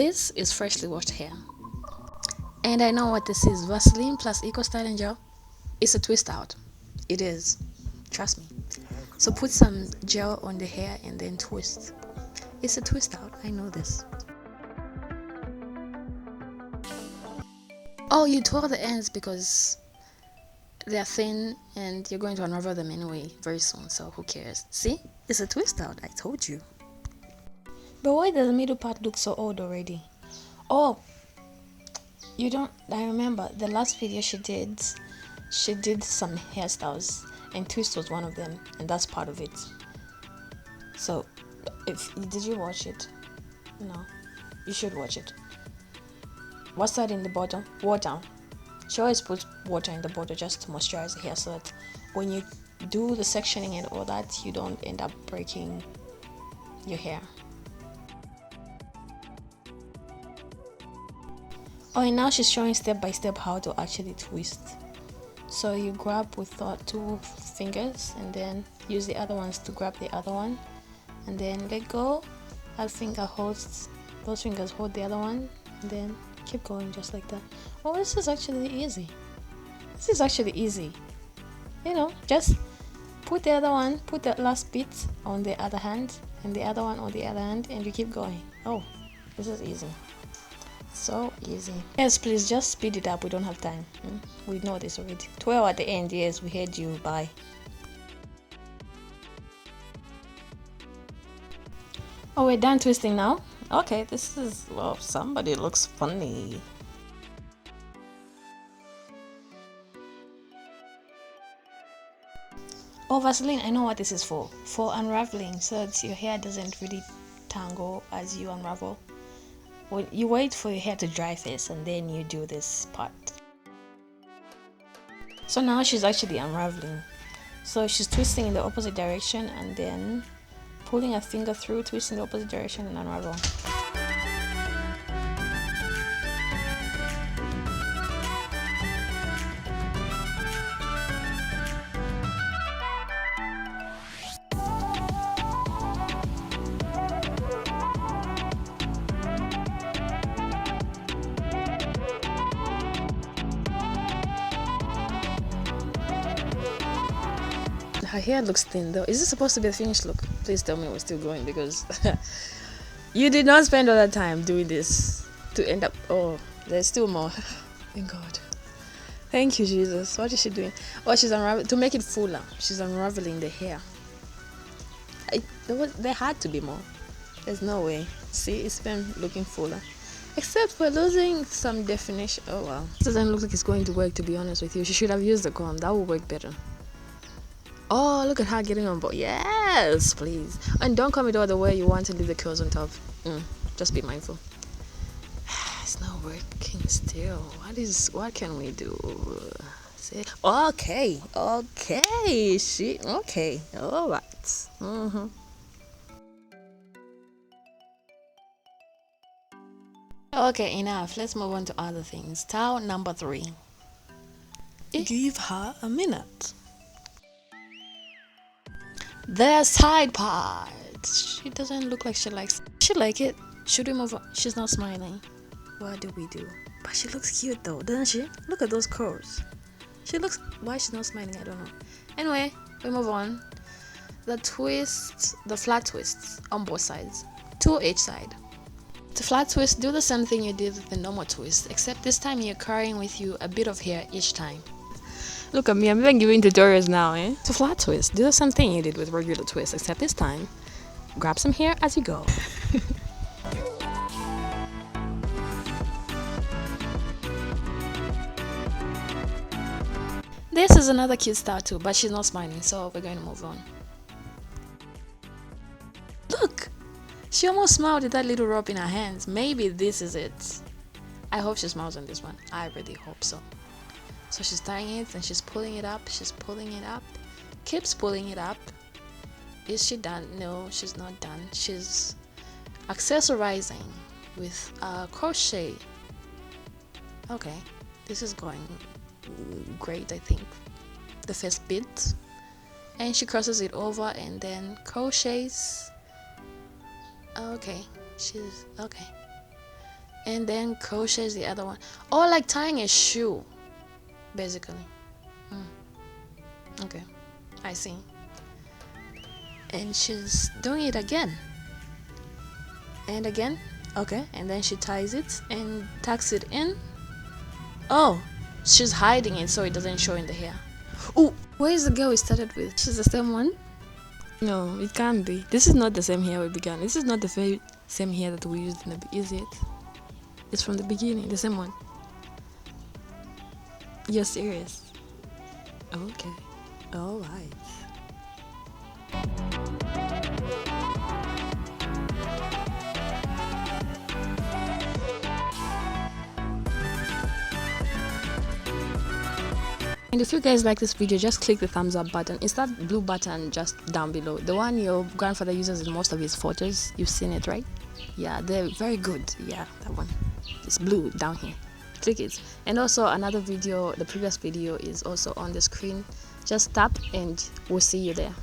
This is freshly washed hair. And I know what this is. Vaseline plus Eco Styling Gel. It's a twist out. It is. Trust me. So put some gel on the hair and then twist. It's a twist out. I know this. Oh, you tore the ends because they're thin and you're going to unravel them anyway very soon. So who cares? See? It's a twist out. I told you. But why does the middle part look so old already? Oh, I remember the last video she did some hairstyles and twist was one of them, and that's part of it. So did you watch it? No, you should watch it. What's that in the bottom? Water. She always puts water in the bottom just to moisturize the hair so that when you do the sectioning and all that, you don't end up breaking your hair. Oh, and now she's showing step by step how to actually twist. So you grab with 2 fingers and then use the other ones to grab the other one, and then let go. Those fingers hold the other one, and then keep going just like that. Oh, this is actually easy. You know, just put the last bit on the other hand and the other one on the other hand, and you keep going. Oh, this is easy. So easy. Yes, please just speed it up. We don't have time. We know this already. 12 at the end. Yes, we heard you. Bye. Oh, we're done twisting now. Okay, this is, well, somebody looks funny. Oh, Vaseline, I know what this is for unraveling, so that your hair doesn't really tangle as you unravel. Well, you wait for your hair to dry first and then you do this part. So now she's actually unraveling. So she's twisting in the opposite direction and then pulling a finger through, twisting the opposite direction and unravel. Her hair looks thin though. Is this supposed to be a finished look? Please tell me we're still going, because you did not spend all that time doing this to end up. Oh, there's still more. Thank God. Thank you, Jesus. What is she doing? Oh, she's unraveling to make it fuller. She's unraveling the hair. There had to be more. There's no way. See, it's been looking fuller. Except for losing some definition. Oh wow. This doesn't look like it's going to work, to be honest with you. She should have used the comb. That would work better. Oh, look at her getting on board. Yes, please. And don't comb it all the way. You want to leave the curls on top. Just be mindful. It's not working still. What can we do? See? Okay. All right. Okay, enough. Let's move on to other things. Towel number 3. Give her a minute. The side part. She doesn't look like she likes. She like it. Should we move on? She's not smiling. What do we do? But she looks cute though, doesn't she? Look at those curls. Why she's not smiling, I don't know. Anyway, we move on. The flat twists on both sides. 2 each side. To flat twist, do the same thing you did with the normal twist, except this time you're carrying with you a bit of hair each time. Look at me, I'm even giving tutorials now, eh? To flat twist, do the same thing you did with regular twist, except this time, grab some hair as you go. This is another cute style too, but she's not smiling, so we're going to move on. Look! She almost smiled with that little rope in her hands. Maybe this is it. I hope she smiles on this one. I really hope so. So she's tying it and she's pulling it up. She's pulling it up. Keeps pulling it up. Is she done? No, she's not done. She's accessorizing with crochet. Okay, this is going great, I think. The first bit. And she crosses it over and then crochets. Okay, she's okay. and then crochets the other one, or like tying a shoe basically. Okay, I see. And she's doing it again and again. Okay, and then she ties it and tucks it in. Oh, she's hiding it so it doesn't show in the hair. Oh, where is the girl we started with? She's the same one? No, it can't be. This is not the same hair we began. This is not the same hair that we used in the, is it? It's from the beginning, the same one. You're serious? Okay. All right. And if you guys like this video, just click the thumbs up button. It's that blue button just down below, the one your grandfather uses in most of his photos. You've seen it, right? Yeah, they're very good. Yeah, that one. It's blue down here. Click it. And also another video, the previous video is also on the screen. Just tap and we'll see you there.